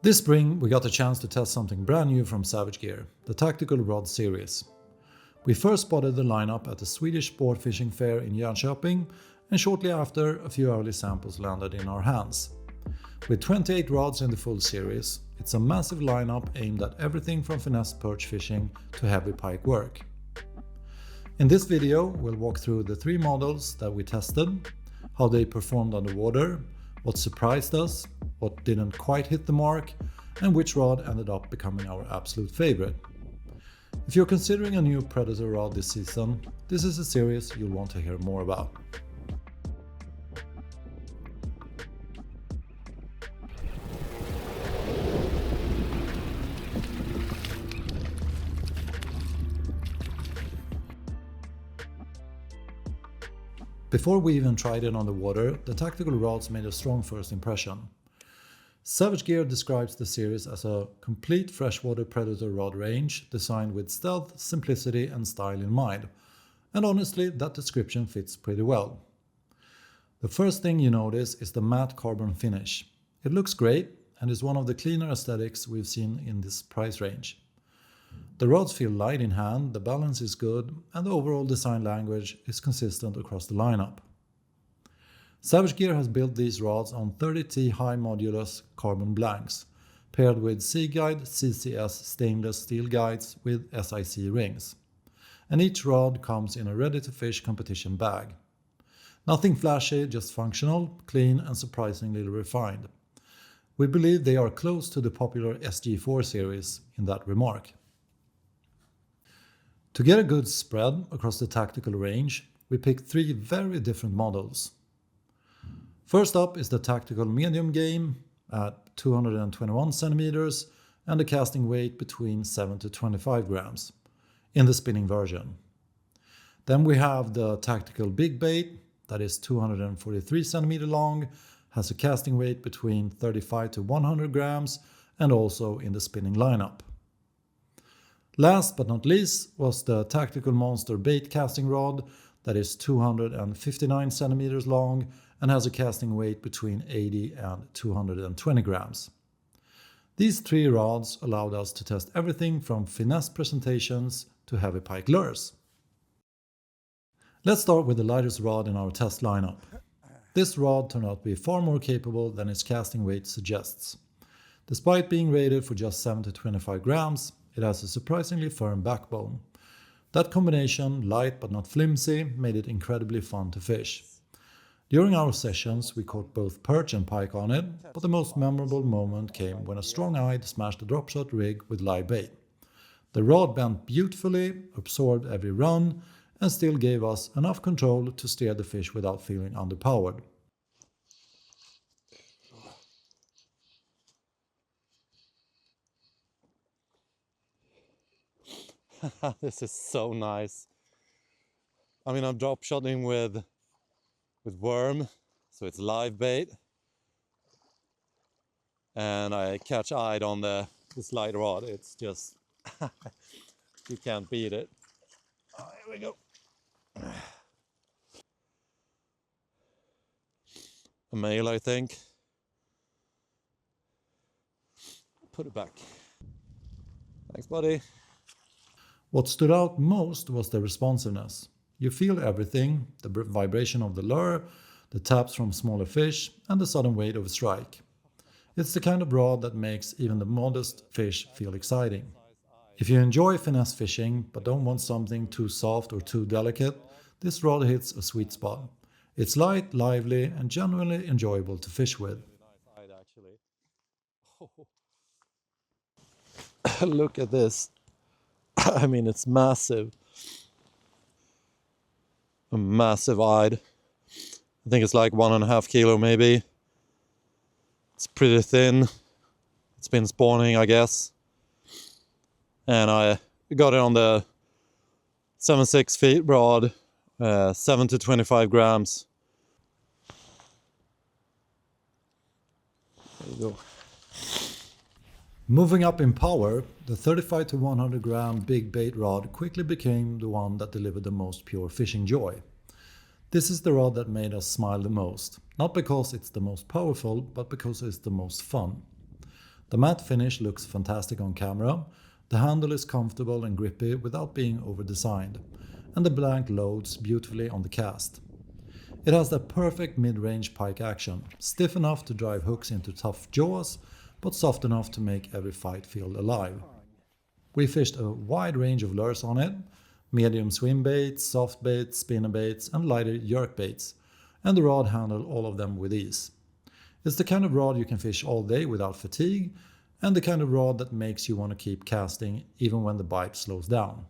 This spring we got a chance to test something brand new from Savage Gear, the Tactical Rod series. We first spotted the lineup at the Swedish sport fishing fair in Jönköping, and shortly after a few early samples landed in our hands. With 28 rods in the full series, it's a massive lineup aimed at everything from finesse perch fishing to heavy pike work. In this video we'll walk through the 3 models that we tested, how they performed underwater, what surprised us, what didn't quite hit the mark, and which rod ended up becoming our absolute favorite. If you're considering a new predator rod this season, this is a series you'll want to hear more about. Before we even tried it on the water, the tactical rods made a strong first impression. Savage Gear describes the series as a complete freshwater predator rod range designed with stealth, simplicity and style in mind. And honestly, that description fits pretty well. The first thing you notice is the matte carbon finish. It looks great and is one of the cleaner aesthetics we've seen in this price range. The rods feel light in hand, the balance is good, and the overall design language is consistent across the lineup. Savage Gear has built these rods on 30T high modulus carbon blanks, paired with Seaguide CCS stainless steel guides with SIC rings. And each rod comes in a ready-to-fish competition bag. Nothing flashy, just functional, clean and surprisingly refined. We believe they are close to the popular SG4 series in that remark. To get a good spread across the tactical range, we picked 3 very different models. First up is the tactical medium game at 221 centimeters and a casting weight between 7 to 25 grams in the spinning version. Then we have the tactical big bait that is 243 centimeter long, has a casting weight between 35 to 100 grams and also in the spinning lineup. Last but not least was the tactical monster bait casting rod that is 259 centimeters long and has a casting weight between 80 and 220 grams. These 3 rods allowed us to test everything from finesse presentations to heavy pike lures. Let's start with the lightest rod in our test lineup. This rod turned out to be far more capable than its casting weight suggests. Despite being rated for just 7 to 25 grams, it has a surprisingly firm backbone. That combination, light but not flimsy, made it incredibly fun to fish. During our sessions we caught both perch and pike on it, but the most memorable moment came when a strong-eyed smashed a drop shot rig with live bait. The rod bent beautifully, absorbed every run, and still gave us enough control to steer the fish without feeling underpowered. This is so nice. I mean, I'm drop shotting with worm, so it's live bait, and I catch eyed on this light rod. It's just you can't beat it. Oh, here we go. A male, I think. Put it back. Thanks, buddy. What stood out most was the responsiveness. You feel everything, the vibration of the lure, the taps from smaller fish, and the sudden weight of a strike. It's the kind of rod that makes even the modest fish feel exciting. If you enjoy finesse fishing but don't want something too soft or too delicate, this rod hits a sweet spot. It's light, lively, and genuinely enjoyable to fish with. Look at this. I mean, it's massive. A massive eyed. I think it's like 1.5 kilo maybe. It's pretty thin. It's been spawning, I guess. And I got it on the 7.6 feet rod, 7 to 25 grams. There you go. Moving up in power, the 35 to 100 gram big bait rod quickly became the one that delivered the most pure fishing joy. This is the rod that made us smile the most, not because it's the most powerful, but because it's the most fun. The matte finish looks fantastic on camera, the handle is comfortable and grippy without being over-designed, and the blank loads beautifully on the cast. It has that perfect mid-range pike action, stiff enough to drive hooks into tough jaws, but soft enough to make every fight feel alive. We fished a wide range of lures on it, medium swim baits, soft baits, spinner baits and lighter jerk baits, and the rod handled all of them with ease. It's the kind of rod you can fish all day without fatigue, and the kind of rod that makes you want to keep casting even when the bite slows down.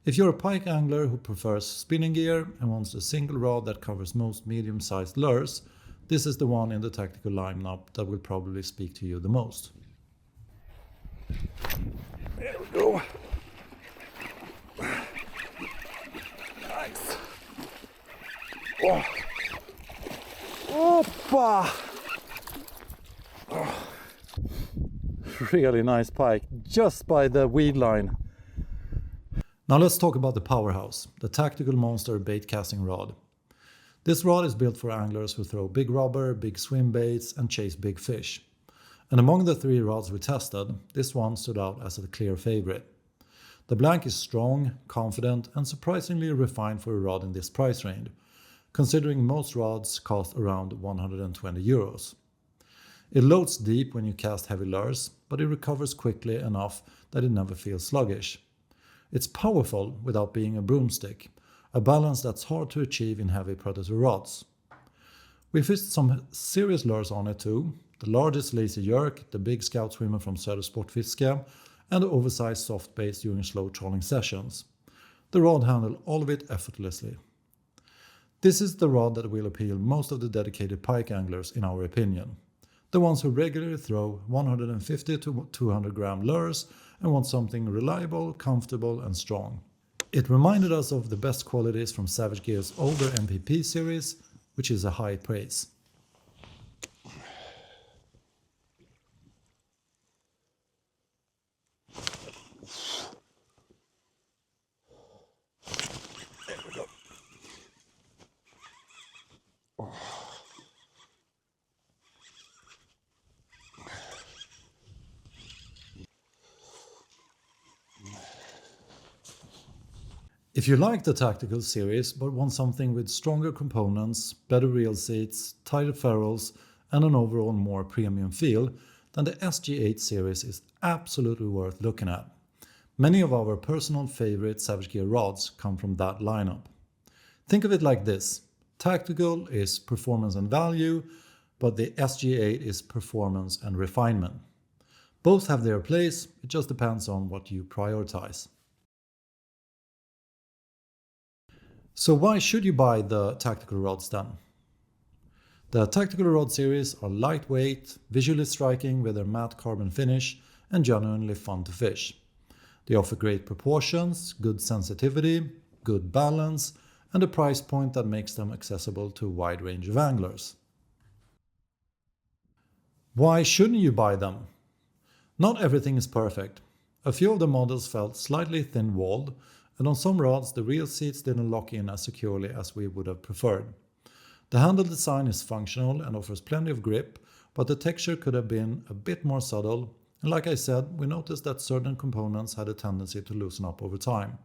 If you're a pike angler who prefers spinning gear and wants a single rod that covers most medium-sized lures, this is the one in the tactical lineup that will probably speak to you the most. There we go. Nice. Oh. Opa! Oh. Really nice pike, just by the weed line. Now let's talk about the Powerhouse, the tactical monster bait casting rod. This rod is built for anglers who throw big rubber, big swim baits and chase big fish. And among the 3 rods we tested, this one stood out as a clear favorite. The blank is strong, confident and surprisingly refined for a rod in this price range, considering most rods cost around 120 euros. It loads deep when you cast heavy lures, but it recovers quickly enough that it never feels sluggish. It's powerful without being a broomstick, a balance that's hard to achieve in heavy predator rods. We fished some serious lures on it too, the largest lazy jerk, the big scout swimmer from Söder Sportfiske, and the oversized soft baits during slow trolling sessions. The rod handled all of it effortlessly. This is the rod that will appeal most of the dedicated pike anglers in our opinion. The ones who regularly throw 150 to 200 gram lures and want something reliable, comfortable and strong. It reminded us of the best qualities from Savage Gear's older MPP series, which is a high praise. There we go. Oh. If you like the tactical series but want something with stronger components, better reel seats, tighter ferrules and an overall more premium feel, then the SG8 series is absolutely worth looking at. Many of our personal favorite Savage Gear rods come from that lineup. Think of it like this: tactical is performance and value, but the SG8 is performance and refinement. Both have their place, it just depends on what you prioritize. So why should you buy the tactical rods then? The tactical rod series are lightweight, visually striking with their matte carbon finish and genuinely fun to fish. They offer great proportions, good sensitivity, good balance and a price point that makes them accessible to a wide range of anglers. Why shouldn't you buy them? Not everything is perfect. A few of the models felt slightly thin-walled, and on some rods the reel seats didn't lock in as securely as we would have preferred. The handle design is functional and offers plenty of grip, but the texture could have been a bit more subtle, and like I said, we noticed that certain components had a tendency to loosen up over time.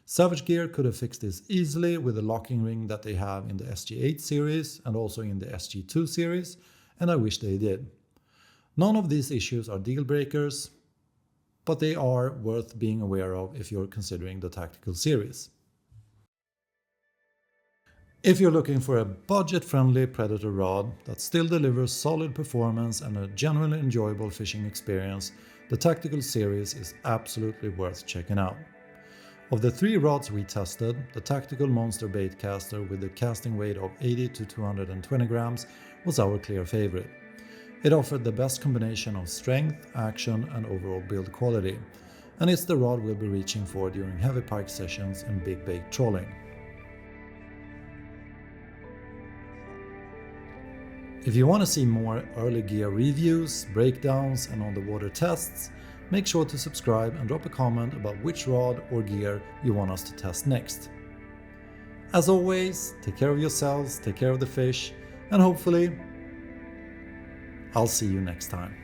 Savage Gear could have fixed this easily with the locking ring that they have in the SG8 series and also in the SG2 series, and I wish they did. None of these issues are deal breakers, but they are worth being aware of if you're considering the tactical series. If you're looking for a budget-friendly predator rod that still delivers solid performance and a genuinely enjoyable fishing experience, the tactical series is absolutely worth checking out. Of the 3 rods we tested, the tactical monster bait caster with a casting weight of 80 to 220 grams was our clear favorite. It offered the best combination of strength, action and overall build quality, and it's the rod we'll be reaching for during heavy pike sessions and big bait trolling. If you want to see more early gear reviews, breakdowns and on the water tests, make sure to subscribe and drop a comment about which rod or gear you want us to test next. As always, take care of yourselves, take care of the fish, and hopefully I'll see you next time.